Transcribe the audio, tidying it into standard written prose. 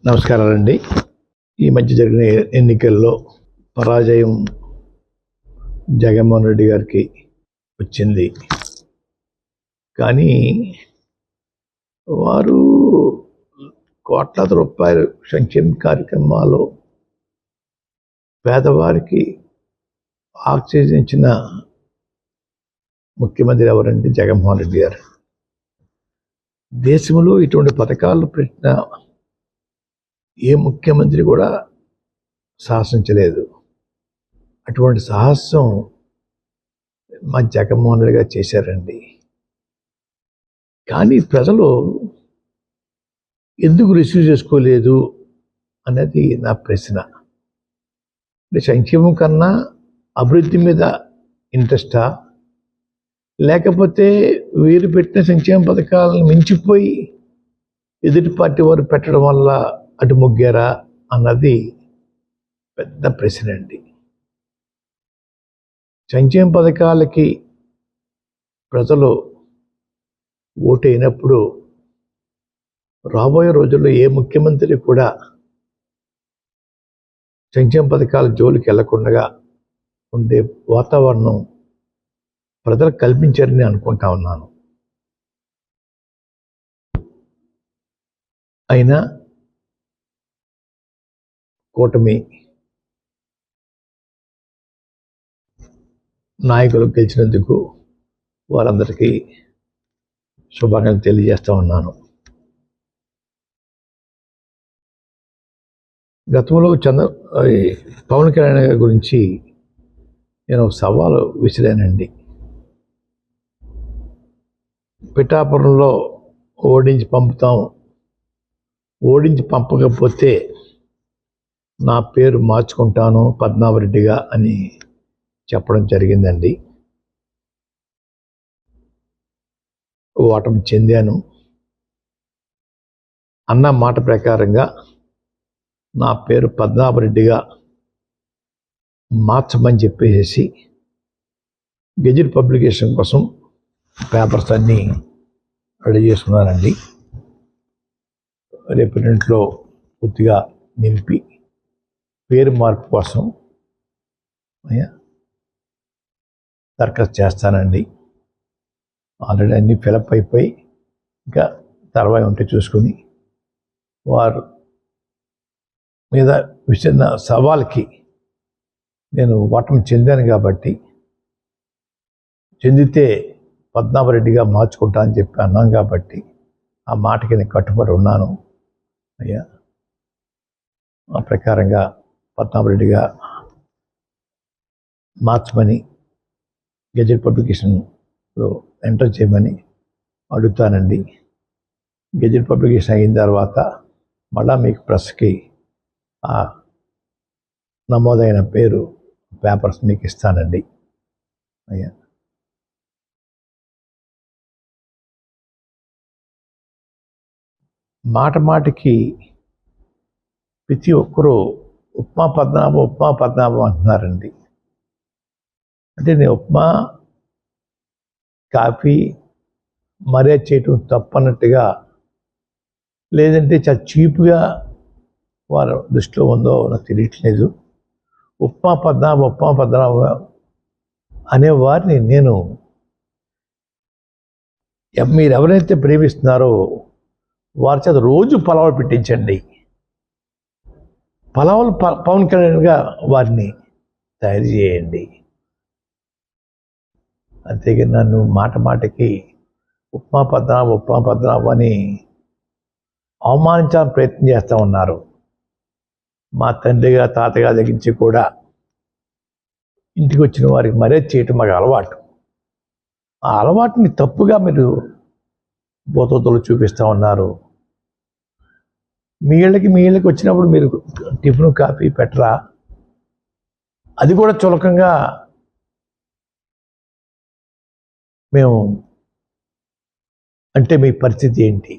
నమస్కారాలండి. ఈ మధ్య జరిగిన ఎన్నికల్లో పరాజయం జగన్మోహన్ రెడ్డి గారికి వచ్చింది. కానీ వారు కోట్లాది రూపాయలు సంక్షేమ కార్యక్రమాలు పేదవారికి ఆక్సిజన్ ముఖ్యమంత్రి ఎవరంటే జగన్మోహన్ రెడ్డి గారు. దేశంలో ఇటువంటి పథకాలు పెట్టిన ఏ ముఖ్యమంత్రి కూడా సాహసించలేదు. అటువంటి సాహసం మా జగన్మోహన్ రెడ్డి గారు చేశారండి. కానీ ప్రజలు ఎందుకు రిసీవ్ చేసుకోలేదు అనేది నా ప్రశ్న. సంక్షేమం కన్నా అభివృద్ధి మీద ఇంట్రెస్టా, లేకపోతే వీరు పెట్టిన సంక్షేమ పథకాలను మించిపోయి ఎదుటి పార్టీ వారు పెట్టడం వల్ల అటు మొగ్గారా అన్నది పెద్ద ప్రశ్న అండి. సంక్షేమ పథకాలకి ప్రజలు ఓటైనప్పుడు రాబోయే రోజుల్లో ఏ ముఖ్యమంత్రి కూడా సంక్షేమ పథకాల జోలికి వెళ్లకుండా ఉండే వాతావరణం ప్రజలకు కల్పించారని అనుకుంటా ఉన్నాను. అయినా కూటమి నాయకులు గెలిచినందుకు వారందరికీ శుభాకాంక్షలు తెలియజేస్తా ఉన్నాను. గతంలో పవన్ కళ్యాణ్ గారి గురించి నేను సవాలు విసిరానండి. పిఠాపురంలో ఓడించి పంపుతాం, ఓడించి పంపకపోతే నా పేరు మార్చుకుంటాను పద్మనాభరెడ్డిగా అని చెప్పడం జరిగిందండి. ఓటమి చెందాను. అన్న మాట ప్రకారంగా నా పేరు పద్మనాభరెడ్డిగా మార్చమని చెప్పేసి గెజిట్ పబ్లికేషన్ కోసం పేపర్స్ అన్నీ రెడీ చేసుకున్నానండి. రేపు ఇంట్లో పూర్తిగా నింపి పేరు మార్పు కోసం దరఖాస్తు చేస్తానండి. ఆల్రెడీ అన్నీ ఫిలప్ అయిపోయి ఇంకా తర్వాత ఉంటే చూసుకుని వారు మీద విసిరిన సవాల్కి నేను ఓటమి చెందాను కాబట్టి, చెందితే పద్మనాభరెడ్డిగా మార్చుకుంటా అని చెప్పి అన్నాం కాబట్టి ఆ మాటకి నేను కట్టుబడి ఉన్నాను. అయ్యా, ఆ ప్రకారంగా పద్మనాభరెడ్డిగా మార్చమని గెజెట్ పబ్లికేషన్లో ఎంటర్ చేయమని అడుగుతానండి. గెజెట్ పబ్లికేషన్ అయిన తర్వాత మళ్ళా మీకు ప్రెస్కి ఆ నమోదైన పేపర్స్ మీకు ఇస్తానండి. అయ్యా, మాటికి ప్రతి ఒక్కరూ ఉప్మా పద్మనాభం అంటున్నారండి. అంటే నేను ఉప్మా కాఫీ మర్యాద చేయటం తప్పన్నట్టుగా, లేదంటే చాలా చీప్గా వారు దృష్టిలో ఉందో నాకు తెలియట్లేదు. ఉప్మా పద్మనాభం అనేవారిని నేను మీరు ఎవరైతే ప్రేమిస్తున్నారో వారి చేత రోజు పలావులు పెట్టించండి. పలావులు పవన్ కళ్యాణ్గా వారిని తయారు చేయండి. అంతేగా నన్ను మాటికి ఉప్మా పద్మనాభం అని అవమానించాలని ప్రయత్నం చేస్తూ ఉన్నారు. మా తండ్రిగా తాతగా దగ్గరించి కూడా ఇంటికి వచ్చిన వారికి మర్యాద చేయటం మాకు అలవాటు. ఆ అలవాటుని తప్పుగా మీరు బోతోతలు చూపిస్తూ ఉన్నారు. మీ ఇళ్ళకి వచ్చినప్పుడు మీరు టిఫిన్ కాఫీ పెట్టరా? అది కూడా చులకంగా మేము అంటే మీ పరిస్థితి ఏంటి?